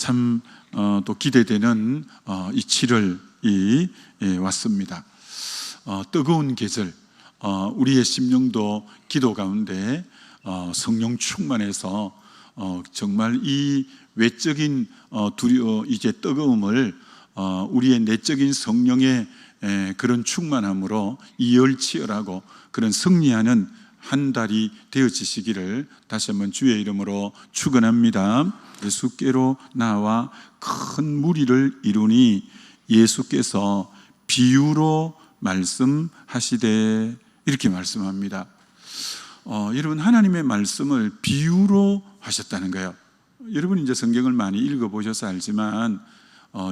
참 또 기대되는 이 7월이 왔습니다. 뜨거운 계절, 우리의 심령도 기도 가운데 성령 충만해서 정말 이 외적인 이제 뜨거움을 우리의 내적인 성령의 그런 충만함으로 이열치열하고 그런 승리하는 한 달이 되어지시기를 다시 한번 주의 이름으로 축원합니다. 예수께로 나와 큰 무리를 이루니 예수께서 비유로 말씀하시되 이렇게 말씀합니다. 여러분, 하나님의 말씀을 비유로 하셨다는 거예요. 여러분 이제 성경을 많이 읽어보셔서 알지만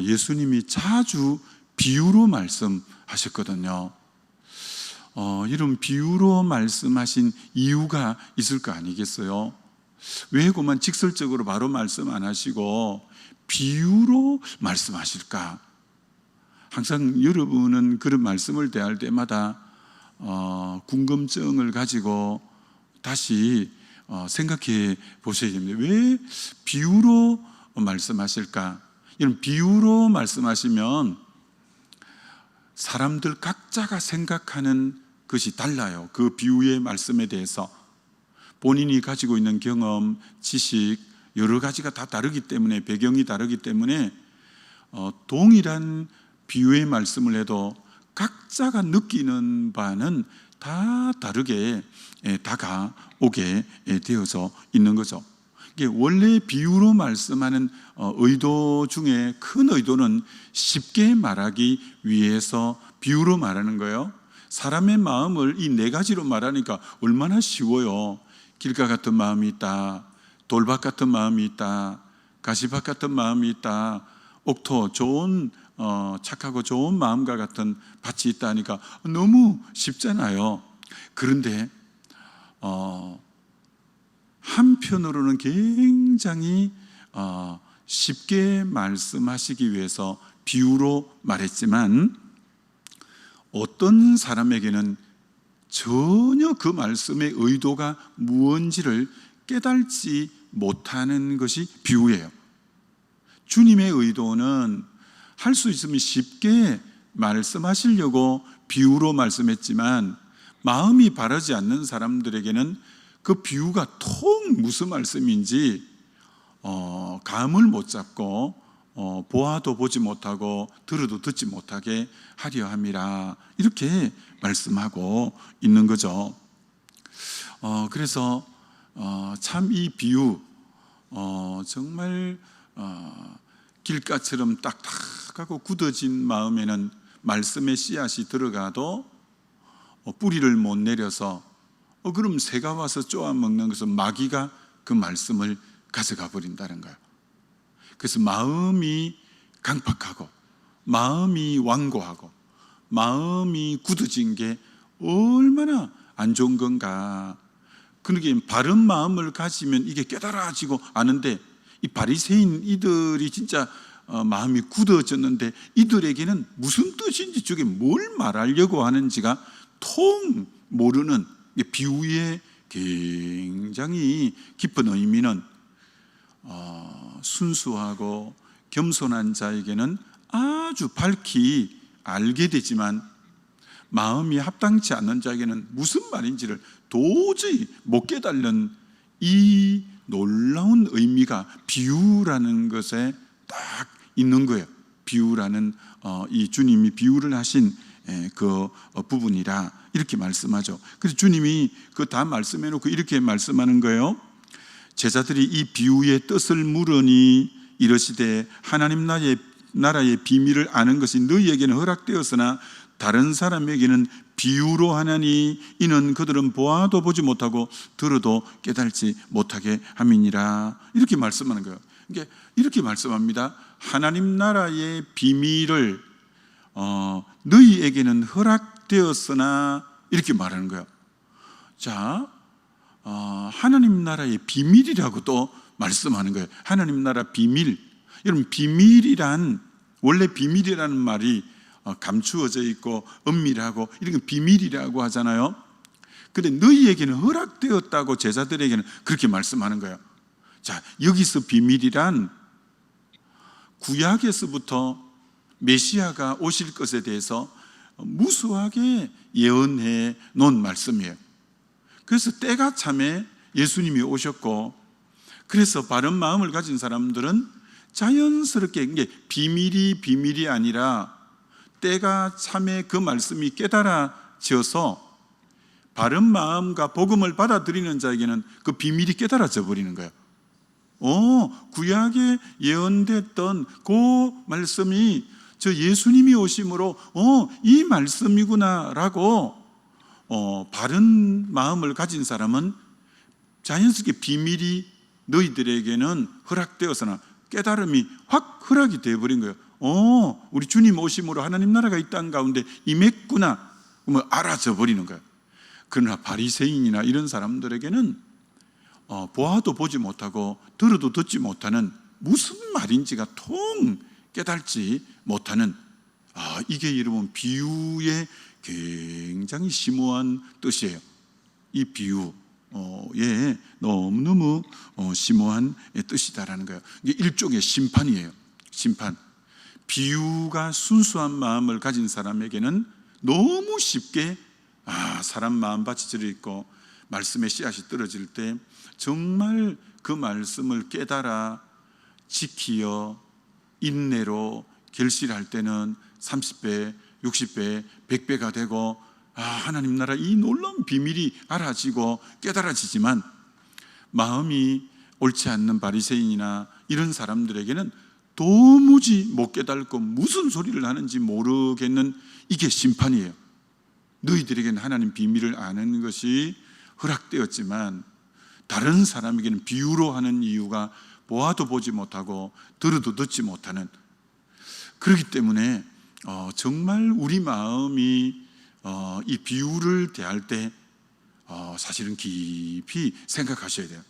예수님이 자주 비유로 말씀하셨거든요. 이런 비유로 말씀하신 이유가 있을 거 아니겠어요? 왜 그만 직설적으로 바로 말씀 안 하시고 비유로 말씀하실까? 항상 여러분은 그런 말씀을 대할 때마다 궁금증을 가지고 다시 생각해 보셔야 됩니다. 왜 비유로 말씀하실까? 이런 비유로 말씀하시면 사람들 각자가 생각하는 것이 달라요. 그 비유의 말씀에 대해서 본인이 가지고 있는 경험, 지식 여러 가지가 다 다르기 때문에, 배경이 다르기 때문에 동일한 비유의 말씀을 해도 각자가 느끼는 바는 다 다르게 다가오게 되어서 있는 거죠. 이게 원래 비유로 말씀하는 의도 중에 큰 의도는 쉽게 말하기 위해서 비유로 말하는 거예요. 사람의 마음을 이 네 가지로 말하니까 얼마나 쉬워요. 길가 같은 마음이 있다, 돌밭 같은 마음이 있다, 가시밭 같은 마음이 있다, 옥토 좋은 착하고 좋은 마음과 같은 밭이 있다 하니까 너무 쉽잖아요. 그런데 한편으로는 굉장히 쉽게 말씀하시기 위해서 비유로 말했지만 어떤 사람에게는 전혀 그 말씀의 의도가 무언지를 깨달지 못하는 것이 비유예요. 주님의 의도는 할 수 있으면 쉽게 말씀하시려고 비유로 말씀했지만 마음이 바르지 않는 사람들에게는 그 비유가 통 무슨 말씀인지 감을 못 잡고 보아도 보지 못하고 들어도 듣지 못하게 하려 함이라 이렇게 말씀하고 있는 거죠. 그래서 참 이 비유 정말 길가처럼 딱딱하고 굳어진 마음에는 말씀의 씨앗이 들어가도 뿌리를 못 내려서 그럼 새가 와서 쪼아 먹는 것은 마귀가 그 말씀을 가져가 버린다는 거예요. 그래서 마음이 강팍하고 마음이 완고하고 마음이 굳어진 게 얼마나 안 좋은 건가. 그러기에 바른 마음을 가지면 이게 깨달아지고 아는데 이 바리새인 이들이 진짜 마음이 굳어졌는데 이들에게는 무슨 뜻인지 저게 뭘 말하려고 하는지가 통 모르는 비유의 굉장히 깊은 의미는 순수하고 겸손한 자에게는 아주 밝히 알게 되지만 마음이 합당치 않는 자에게는 무슨 말인지를 도저히 못 깨달는 이 놀라운 의미가 비유라는 것에 딱 있는 거예요. 비유라는 이 주님이 비유를 하신 그 부분이라 이렇게 말씀하죠. 그래서 주님이 그 다 말씀해 놓고 이렇게 말씀하는 거예요. 제자들이 이 비유의 뜻을 물으니 이르시되 하나님 나라의 비밀을 아는 것이 너희에게는 허락되었으나 다른 사람에게는 비유로 하나니 이는 그들은 보아도 보지 못하고 들어도 깨달지 못하게 함이니라 이렇게 말씀하는 거예요. 그러니까 이렇게 말씀합니다. 하나님 나라의 비밀을 너희에게는 허락되었으나 이렇게 말하는 거예요. 자, 하나님 나라의 비밀이라고 또 말씀하는 거예요. 하나님 나라 비밀. 여러분, 비밀이란 원래 비밀이라는 말이 감추어져 있고 은밀하고 이런 건 비밀이라고 하잖아요. 그런데 너희에게는 허락되었다고 제자들에게는 그렇게 말씀하는 거예요. 자, 여기서 비밀이란 구약에서부터 메시아가 오실 것에 대해서 무수하게 예언해 놓은 말씀이에요. 그래서 때가 참에 예수님이 오셨고, 그래서 바른 마음을 가진 사람들은 자연스럽게, 이게 비밀이 아니라 때가 참에 그 말씀이 깨달아져서 바른 마음과 복음을 받아들이는 자에게는 그 비밀이 깨달아져 버리는 거예요. 구약에 예언됐던 그 말씀이 저 예수님이 오심으로 이 말씀이구나라고 바른 마음을 가진 사람은 자연스럽게 비밀이 너희들에게는 허락되어서나 깨달음이 확 허락이 되어버린 거예요. 우리 주님 오심으로 하나님 나라가 이 땅 가운데 임했구나, 알아져 버리는 거예요. 그러나 바리새인이나 이런 사람들에게는 보아도 보지 못하고 들어도 듣지 못하는, 무슨 말인지가 통 깨달지 못하는, 이게 여러분 비유의 굉장히 심오한 뜻이에요. 이 비유에 너무너무 심오한 뜻이다라는 거예요. 이게 일종의 심판이에요. 심판. 비유가 순수한 마음을 가진 사람에게는 너무 쉽게 사람 마음밭이 저리 있고 말씀의 씨앗이 떨어질 때 정말 그 말씀을 깨달아 지키어 인내로 결실할 때는 30배, 60배, 100배가 되고 하나님 나라 이 놀라운 비밀이 알아지고 깨달아지지만, 마음이 옳지 않는 바리새인이나 이런 사람들에게는 도무지 못 깨달고 무슨 소리를 하는지 모르겠는, 이게 심판이에요. 너희들에게는 하나님 비밀을 아는 것이 허락되었지만 다른 사람에게는 비유로 하는 이유가 보아도 보지 못하고 들어도 듣지 못하는, 그렇기 때문에 정말 우리 마음이 이 비유를 대할 때 사실은 깊이 생각하셔야 돼요.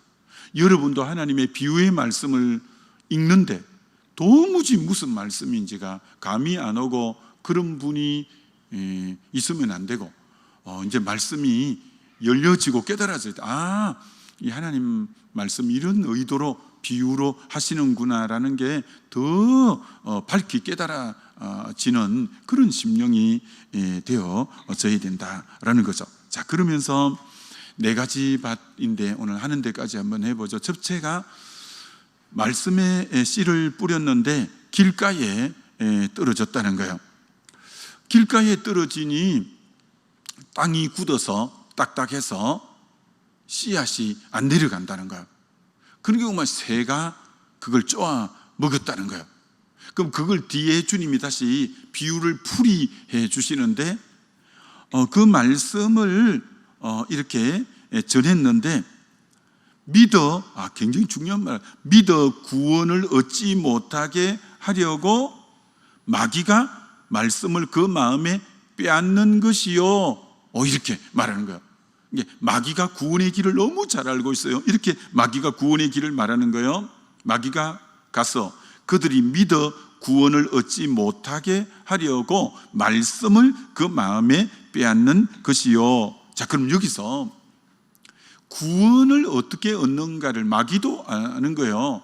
여러분도 하나님의 비유의 말씀을 읽는데 도무지 무슨 말씀인지가 감이 안 오고 그런 분이 있으면 안 되고, 이제 말씀이 열려지고 깨달아질 때 이 하나님 말씀 이런 의도로 비유로 하시는구나라는 게 더 밝히 깨달아지는 그런 심령이 되어져야 된다라는 거죠. 자, 그러면서 4가지 밭인데 오늘 하는 데까지 한번 해보죠. 첫째가 말씀의 씨를 뿌렸는데 길가에 떨어졌다는 거예요. 길가에 떨어지니 땅이 굳어서 딱딱해서 씨앗이 안 내려간다는 거예요. 그런 경우만 새가 그걸 쪼아 먹었다는 거예요. 그럼 그걸 뒤에 주님이 다시 비유를 풀이해 주시는데, 그 말씀을 이렇게 전했는데, 굉장히 중요한 말, 믿어 구원을 얻지 못하게 하려고 마귀가 말씀을 그 마음에 빼앗는 것이요, 이렇게 말하는 거예요. 마귀가 구원의 길을 너무 잘 알고 있어요. 이렇게 마귀가 구원의 길을 말하는 거예요. 마귀가 가서 그들이 믿어 구원을 얻지 못하게 하려고 말씀을 그 마음에 빼앗는 것이요. 자, 그럼 여기서 구원을 어떻게 얻는가를 마귀도 아는 거예요.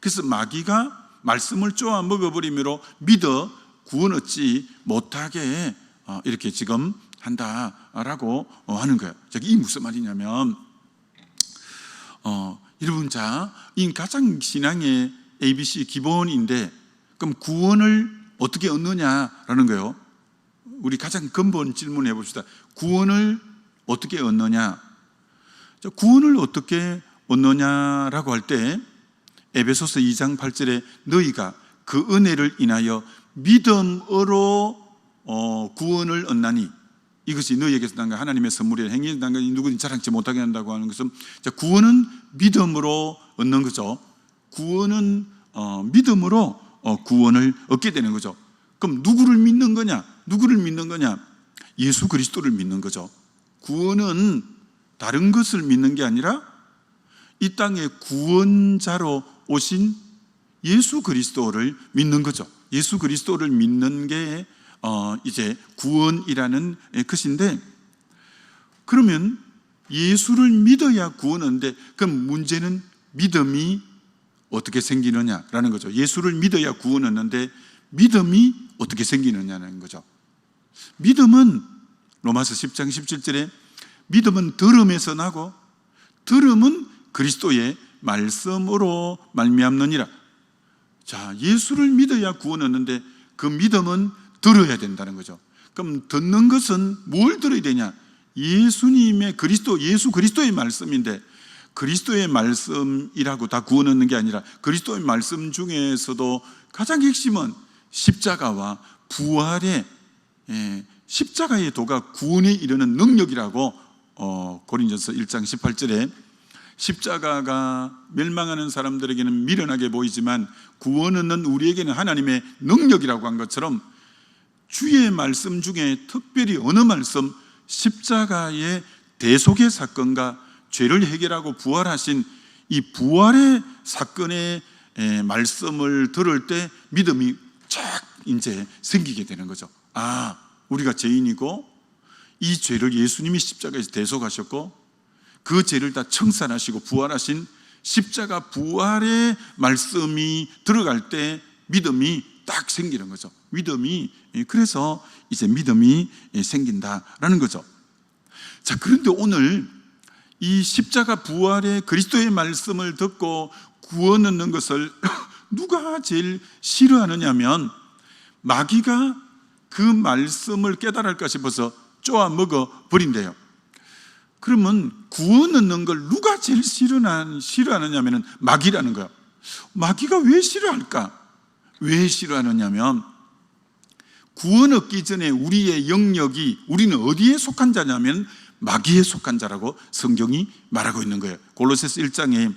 그래서 마귀가 말씀을 쪼아 먹어버리므로 믿어 구원 얻지 못하게 이렇게 지금 한다라고 하는 거예요. 이게 무슨 말이냐면, 여러분, 이 가장 신앙의 ABC 기본인데, 그럼 구원을 어떻게 얻느냐라는 거예요. 우리 가장 근본 질문해 봅시다. 구원을 어떻게 얻느냐? 구원을 어떻게 얻느냐라고 할 때 에베소서 2장 8절에 너희가 그 은혜를 인하여 믿음으로 구원을 얻나니 이것이 너희에게서 난 하나님의 선물이라 행위에서 난 것이 누구든지 자랑치 못하게 한다고 하는 것은, 구원은 믿음으로 얻는 거죠. 구원은 믿음으로 구원을 얻게 되는 거죠. 그럼 누구를 믿는 거냐? 누구를 믿는 거냐? 예수 그리스도를 믿는 거죠. 구원은 다른 것을 믿는 게 아니라 이 땅에 구원자로 오신 예수 그리스도를 믿는 거죠. 예수 그리스도를 믿는 게 이제 구원이라는 것인데, 그러면 예수를 믿어야 구원하는데, 그럼 문제는 믿음이 어떻게 생기느냐라는 거죠. 예수를 믿어야 구원 얻는데 믿음이 어떻게 생기느냐는 거죠. 믿음은 로마서 10장 17절에 믿음은 들음에서 나고 들음은 그리스도의 말씀으로 말미암느니라. 자, 예수를 믿어야 구원 얻는데 그 믿음은 들어야 된다는 거죠. 그럼 듣는 것은 뭘 들어야 되냐? 예수님의 예수 그리스도의 말씀인데, 그리스도의 말씀이라고 다 구원 얻는 게 아니라 그리스도의 말씀 중에서도 가장 핵심은 십자가와 부활의 십자가의 도가 구원에 이르는 능력이라고 고린전서 1장 18절에 십자가가 멸망하는 사람들에게는 미련하게 보이지만 구원 얻는 우리에게는 하나님의 능력이라고 한 것처럼 주의 말씀 중에 특별히 어느 말씀, 십자가의 대속의 사건과 죄를 해결하고 부활하신 이 부활의 사건의 말씀을 들을 때 믿음이 쫙 이제 생기게 되는 거죠. 아, 우리가 죄인이고 이 죄를 예수님이 십자가에서 대속하셨고 그 죄를 다 청산하시고 부활하신 십자가 부활의 말씀이 들어갈 때 믿음이 딱 생기는 거죠. 그래서 이제 믿음이 생긴다라는 거죠. 자, 그런데 오늘 이 십자가 부활의 그리스도의 말씀을 듣고 구원 얻는 것을 누가 제일 싫어하느냐면 마귀가 그 말씀을 깨달을까 싶어서 쪼아 먹어 버린대요. 그러면 구원 얻는 걸 누가 제일 싫어하느냐면 마귀라는 거예요. 마귀가 왜 싫어할까? 왜 싫어하느냐면 구원 얻기 전에 우리의 영역이, 우리는 어디에 속한 자냐면 마귀에 속한 자라고 성경이 말하고 있는 거예요. 골로새서 1장에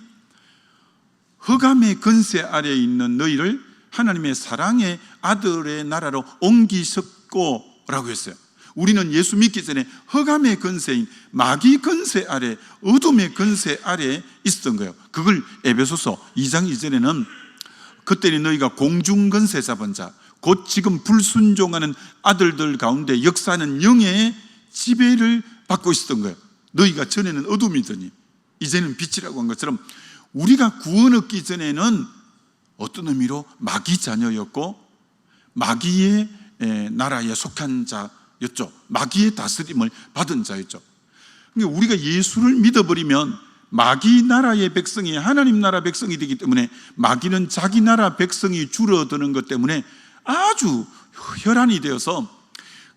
흑암의 권세 아래에 있는 너희를 하나님의 사랑의 아들의 나라로 옮기셨고 라고 했어요. 우리는 예수 믿기 전에 흑암의 권세인 마귀 권세 아래, 어둠의 권세 아래에 있었던 거예요. 그걸 에베소서 2장 2절에는 그때는 너희가 공중 권세 잡은 자, 곧 지금 불순종하는 아들들 가운데 역사하는 영의 지배를 받고 있었던 거예요. 너희가 전에는 어둠이더니 이제는 빛이라고 한 것처럼 우리가 구원 얻기 전에는 어떤 의미로 마귀 자녀였고 마귀의 나라에 속한 자였죠. 마귀의 다스림을 받은 자였죠. 그러니까 우리가 예수를 믿어버리면 마귀 나라의 백성이 하나님 나라 백성이 되기 때문에 마귀는 자기 나라 백성이 줄어드는 것 때문에 아주 혈안이 되어서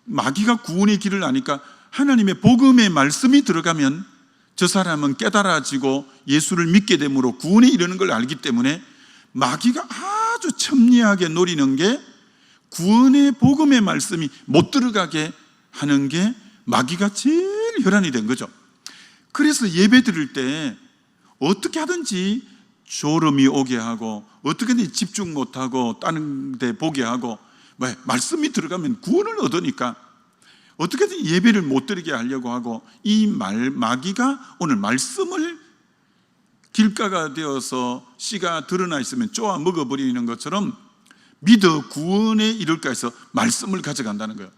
마귀가 구원의 길을 아니까 하나님의 복음의 말씀이 들어가면 저 사람은 깨달아지고 예수를 믿게 됨으로 구원에 이르는 걸 알기 때문에 마귀가 아주 첨예하게 노리는 게 구원의 복음의 말씀이 못 들어가게 하는 게 마귀가 제일 혈안이 된 거죠. 그래서 예배 드릴 때 어떻게 하든지 졸음이 오게 하고 어떻게든 집중 못하고 다른 데 보게 하고 말씀이 들어가면 구원을 얻으니까 어떻게든 예배를 못 드리게 하려고 하고 이 마귀가 오늘 말씀을 길가가 되어서 씨가 드러나 있으면 쪼아 먹어버리는 것처럼 믿어 구원에 이를까 해서 말씀을 가져간다는 거예요.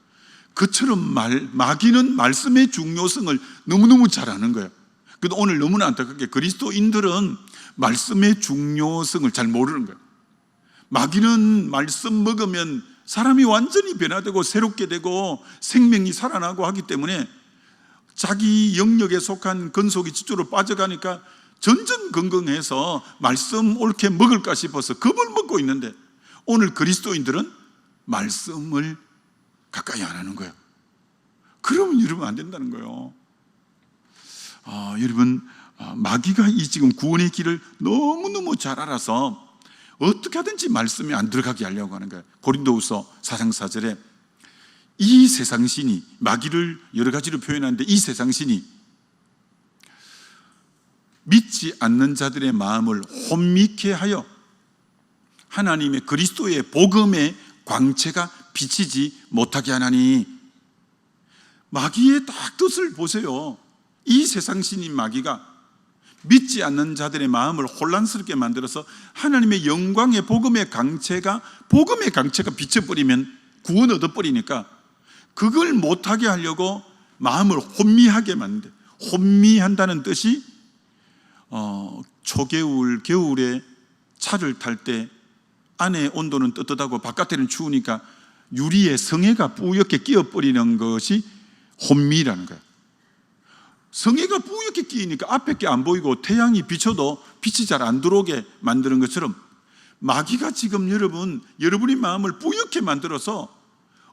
그처럼 마귀는 말씀의 중요성을 너무너무 잘 아는 거예요. 그런데 오늘 너무나 안타깝게 그리스도인들은 말씀의 중요성을 잘 모르는 거예요. 마귀는 말씀 먹으면 사람이 완전히 변화되고 새롭게 되고 생명이 살아나고 하기 때문에 자기 영역에 속한 건속이 저쪽으로 빠져가니까 전전긍긍해서 말씀 옳게 먹을까 싶어서 겁을 먹고 있는데 오늘 그리스도인들은 말씀을 가까이 안 하는 거예요. 그러면 여러분 안 된다는 거예요. 여러분 마귀가 이 지금 구원의 길을 너무너무 잘 알아서 어떻게 하든지 말씀이 안 들어가게 하려고 하는 거예요. 고린도후서 4장 4절에 이 세상신이, 마귀를 여러 가지로 표현하는데 이 세상신이 믿지 않는 자들의 마음을 혼미케 하여 하나님의 그리스도의 복음의 광채가 비치지 못하게 하나니. 마귀의 딱 뜻을 보세요. 이 세상신인 마귀가 믿지 않는 자들의 마음을 혼란스럽게 만들어서 하나님의 영광의 복음의 강체가 비쳐버리면 구원 얻어버리니까 그걸 못하게 하려고 마음을 혼미하게 만든대. 혼미한다는 뜻이 초겨울, 겨울에 차를 탈 때 안에 온도는 뜨뜻하고 바깥에는 추우니까 유리에 성에가 뿌옇게 끼어버리는 것이 혼미라는 거예요. 성에가 뿌옇게 끼니까 앞에 게 안 보이고 태양이 비춰도 빛이 잘 안 들어오게 만드는 것처럼 마귀가 지금 여러분의 마음을 뿌옇게 만들어서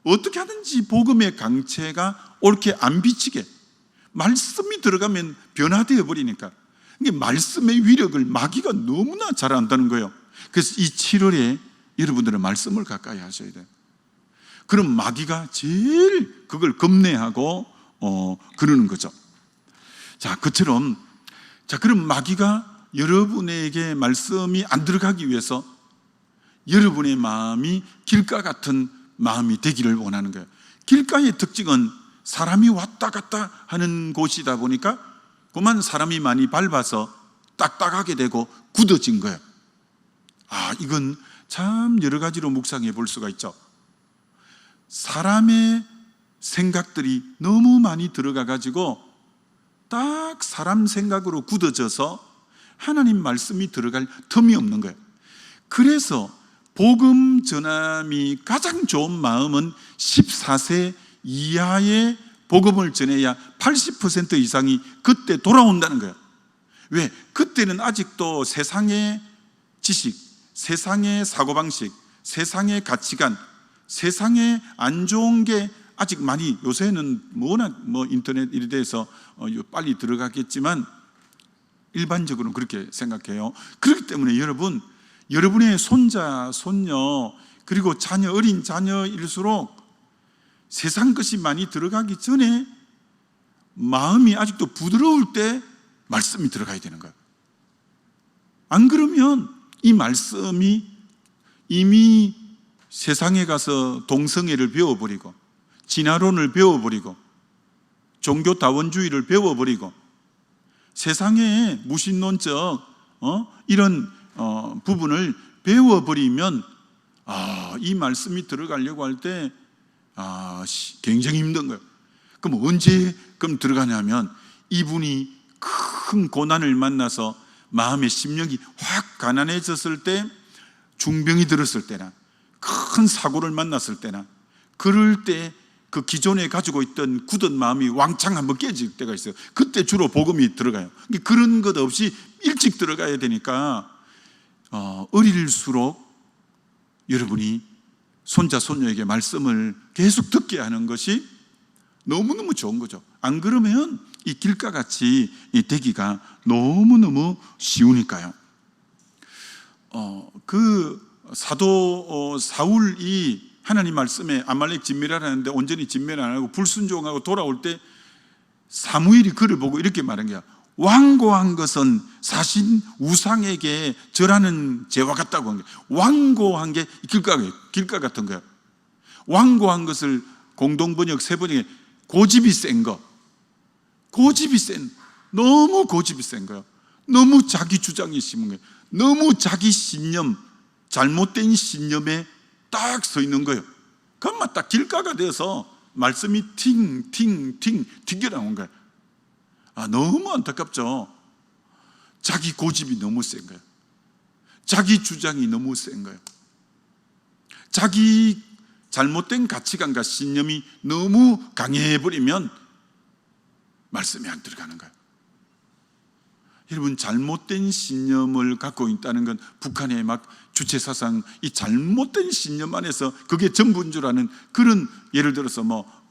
어떻게 하든지 복음의 강체가 옳게 안 비치게, 말씀이 들어가면 변화되어 버리니까, 이게 말씀의 위력을 마귀가 너무나 잘 안다는 거예요. 그래서 이 7월에 여러분들은 말씀을 가까이 하셔야 돼요. 그럼 마귀가 제일 그걸 겁내하고 그러는 거죠. 자, 그처럼, 그럼 마귀가 여러분에게 말씀이 안 들어가기 위해서 여러분의 마음이 길가 같은 마음이 되기를 원하는 거예요. 길가의 특징은 사람이 왔다 갔다 하는 곳이다 보니까 그만 사람이 많이 밟아서 딱딱하게 되고 굳어진 거예요. 이건 참 여러 가지로 묵상해 볼 수가 있죠. 사람의 생각들이 너무 많이 들어가 가지고 딱 사람 생각으로 굳어져서 하나님 말씀이 들어갈 틈이 없는 거예요. 그래서 복음 전함이 가장 좋은 마음은 14세 이하의 복음을 전해야 80% 이상이 그때 돌아온다는 거예요. 왜? 그때는 아직도 세상의 지식, 세상의 사고방식, 세상의 가치관, 세상에 안 좋은 게 아직 많이, 요새는 워낙 인터넷 이래 돼서 빨리 들어가겠지만 일반적으로는 그렇게 생각해요. 그렇기 때문에 여러분의 손자, 손녀, 그리고 자녀, 어린 자녀일수록 세상 것이 많이 들어가기 전에 마음이 아직도 부드러울 때 말씀이 들어가야 되는 거예요. 안 그러면 이 말씀이 이미 세상에 가서 동성애를 배워버리고 진화론을 배워버리고 종교다원주의를 배워버리고 세상의 무신론적 이런 부분을 배워버리면 이 말씀이 들어가려고 할 때 굉장히 힘든 거예요. 그럼 언제 들어가냐면 이분이 큰 고난을 만나서 마음의 심령이 확 가난해졌을 때, 중병이 들었을 때나 큰 사고를 만났을 때나 그럴 때 그 기존에 가지고 있던 굳은 마음이 왕창 한번 깨질 때가 있어요. 그때 주로 복음이 들어가요. 그런 것 없이 일찍 들어가야 되니까 어릴수록 여러분이 손자 손녀에게 말씀을 계속 듣게 하는 것이 너무너무 좋은 거죠. 안 그러면 이 길가같이 되기가 너무너무 쉬우니까요. 그 사도 사울이 하나님 말씀에 아말렉 진멸하라는데 온전히 진멸 안 하고 불순종하고 돌아올 때 사무엘이 그를 보고 이렇게 말한 거야. 완고한 것은 사신 우상에게 절하는 죄와 같다고 한 거야. 완고한 게 길가 같은 거야. 완고한 것을 공동번역 세번역에 고집이 센 거, 너무 고집이 센 거야. 너무 자기 주장이 심은 거야. 너무 자기 신념, 잘못된 신념에 딱 서 있는 거예요. 그만 딱 길가가 되어서 말씀이 팅팅팅 튕겨나온 거예요. 너무 안타깝죠. 자기 고집이 너무 센 거예요. 자기 주장이 너무 센 거예요. 자기 잘못된 가치관과 신념이 너무 강해버리면 말씀이 안 들어가는 거예요. 여러분, 잘못된 신념을 갖고 있다는 건 북한의 막 주체사상, 이 잘못된 신념 안에서 그게 전부인 줄 아는 그런, 예를 들어서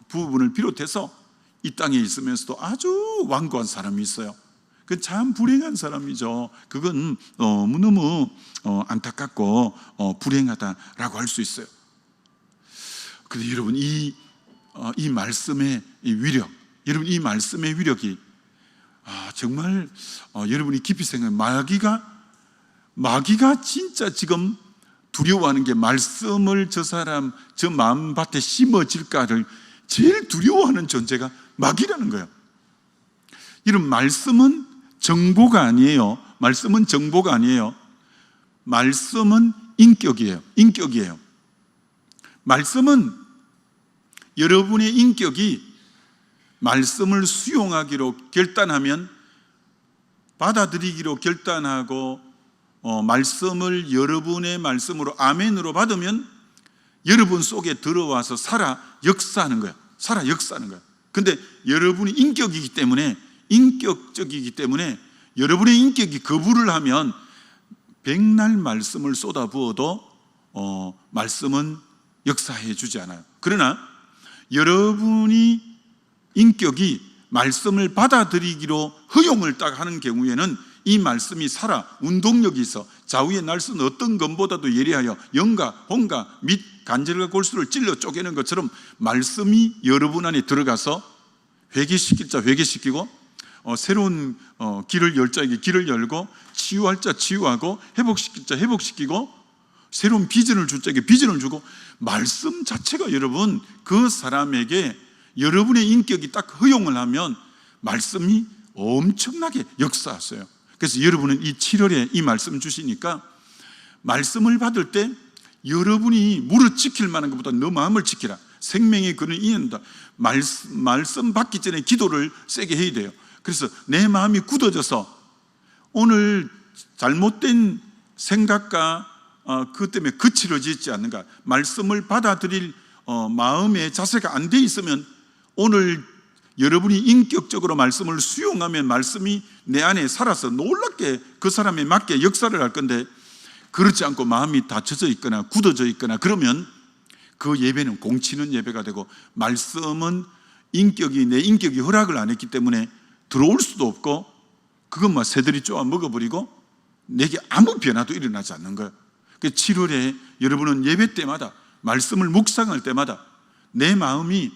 부분을 비롯해서 이 땅에 있으면서도 아주 완고한 사람이 있어요. 그건 참 불행한 사람이죠. 그건 너무너무 안타깝고 불행하다라고 할 수 있어요. 그런데 여러분, 이 말씀의 위력, 여러분, 이 말씀의 위력이 정말 여러분이 깊이 생각해, 마귀가 진짜 지금 두려워하는 게 말씀을 저 사람 저 마음밭에 심어질까를 제일 두려워하는 존재가 마귀라는 거예요. 이런 말씀은 정보가 아니에요. 말씀은 정보가 아니에요. 말씀은 인격이에요. 말씀은 여러분의 인격이 말씀을 수용하기로 결단하면, 받아들이기로 결단하고 말씀을 여러분의 말씀으로 아멘으로 받으면 여러분 속에 들어와서 살아 역사하는 거야. 살아 역사하는 거야. 근데 여러분이 인격적이기 때문에 여러분의 인격이 거부를 하면 백날 말씀을 쏟아부어도 말씀은 역사해 주지 않아요. 그러나 여러분이 인격이 말씀을 받아들이기로 허용을 딱 하는 경우에는 이 말씀이 살아 운동력이 있어 좌우의 날선 어떤 것보다도 예리하여 영과 혼과 및 간절과 골수를 찔러 쪼개는 것처럼 말씀이 여러분 안에 들어가서 회개시킬 자 회개시키고 새로운 길을 열 자에게 길을 열고 치유할 자 치유하고 회복시킬 자 회복시키고 새로운 비전을 줄 자에게 비전을 주고 말씀 자체가 여러분 그 사람에게 여러분의 인격이 딱 허용을 하면 말씀이 엄청나게 역사하세요. 그래서 여러분은 이 7월에 이 말씀 주시니까 말씀을 받을 때 여러분이 무릇 지킬 만한 것보다 너 마음을 지키라. 생명의 근을 이는다. 말씀 받기 전에 기도를 세게 해야 돼요. 그래서 내 마음이 굳어져서 오늘 잘못된 생각과 그것 때문에 거칠어지지 않는가. 말씀을 받아들일 마음의 자세가 안 돼 있으면 오늘 여러분이 인격적으로 말씀을 수용하면 말씀이 내 안에 살아서 놀랍게 그 사람에 맞게 역사를 할 건데 그렇지 않고 마음이 닫혀져 있거나 굳어져 있거나 그러면 그 예배는 공치는 예배가 되고 말씀은 내 인격이 허락을 안 했기 때문에 들어올 수도 없고 그것만 새들이 쪼아 먹어버리고 내게 아무 변화도 일어나지 않는 거예요. 7월에 여러분은 예배 때마다 말씀을 묵상할 때마다 내 마음이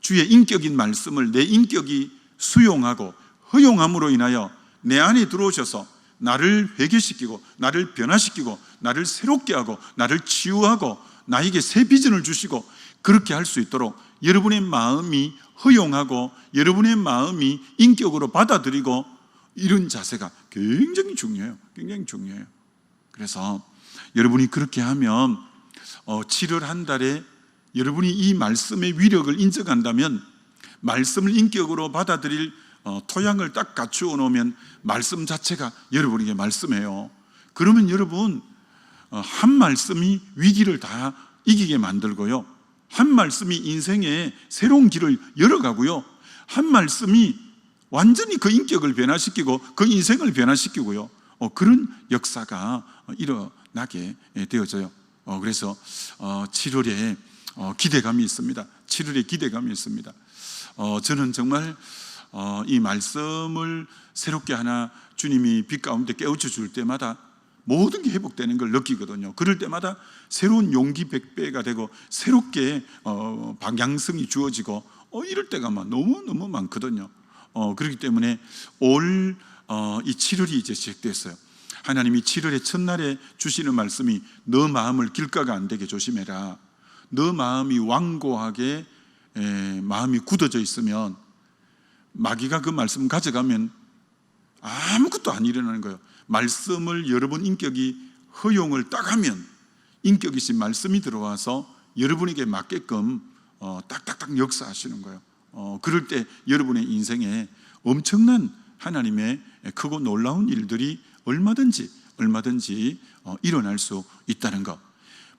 주의 인격인 말씀을 내 인격이 수용하고 허용함으로 인하여 내 안에 들어오셔서 나를 회개시키고 나를 변화시키고 나를 새롭게 하고 나를 치유하고 나에게 새 비전을 주시고 그렇게 할 수 있도록 여러분의 마음이 허용하고 여러분의 마음이 인격으로 받아들이고 이런 자세가 굉장히 중요해요. 굉장히 중요해요. 그래서 여러분이 그렇게 하면 7월 한 달에 여러분이 이 말씀의 위력을 인정한다면 말씀을 인격으로 받아들일 토양을 딱 갖추어 놓으면 말씀 자체가 여러분에게 말씀이에요. 그러면 여러분 한 말씀이 위기를 다 이기게 만들고요, 한 말씀이 인생의 새로운 길을 열어가고요, 한 말씀이 완전히 그 인격을 변화시키고 그 인생을 변화시키고요, 그런 역사가 일어나게 되어져요. 그래서 7월에 기대감이 있습니다. 7월에 기대감이 있습니다. 저는 정말 이 말씀을 새롭게 하나 주님이 빛 가운데 깨우쳐 줄 때마다 모든 게 회복되는 걸 느끼거든요. 그럴 때마다 새로운 용기 100배가 되고 새롭게 방향성이 주어지고 이럴 때가 너무너무 많거든요. 그렇기 때문에 올 이 7월이 이제 시작됐어요. 하나님이 7월의 첫날에 주시는 말씀이 너 마음을 길가가 안 되게 조심해라. 너 마음이 완고하게 마음이 굳어져 있으면 마귀가 그 말씀 가져가면 아무것도 안 일어나는 거예요. 말씀을 여러분 인격이 허용을 딱 하면 인격이신 말씀이 들어와서 여러분에게 맞게끔 딱딱딱 역사하시는 거예요. 그럴 때 여러분의 인생에 엄청난 하나님의 크고 놀라운 일들이 얼마든지 일어날 수 있다는 것.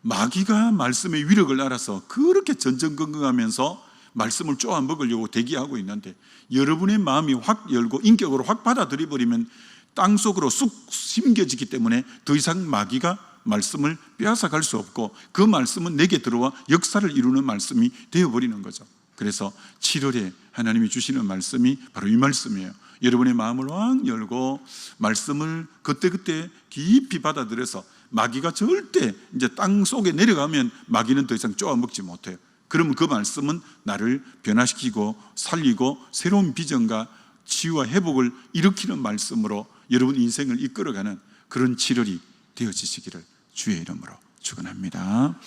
마귀가 말씀의 위력을 알아서 그렇게 전전긍긍하면서 말씀을 쪼아 먹으려고 대기하고 있는데 여러분의 마음이 확 열고 인격으로 확 받아들여 버리면 땅속으로 쑥 심겨지기 때문에 더 이상 마귀가 말씀을 빼앗아갈 수 없고 그 말씀은 내게 들어와 역사를 이루는 말씀이 되어버리는 거죠. 그래서 7월에 하나님이 주시는 말씀이 바로 이 말씀이에요. 여러분의 마음을 확 열고 말씀을 그때그때 깊이 받아들여서 마귀가 절대 이제 땅 속에 내려가면 마귀는 더 이상 쪼아 먹지 못해요. 그러면 그 말씀은 나를 변화시키고 살리고 새로운 비전과 치유와 회복을 일으키는 말씀으로 여러분 인생을 이끌어가는 그런 7월이 되어지시기를 주의 이름으로 축원합니다.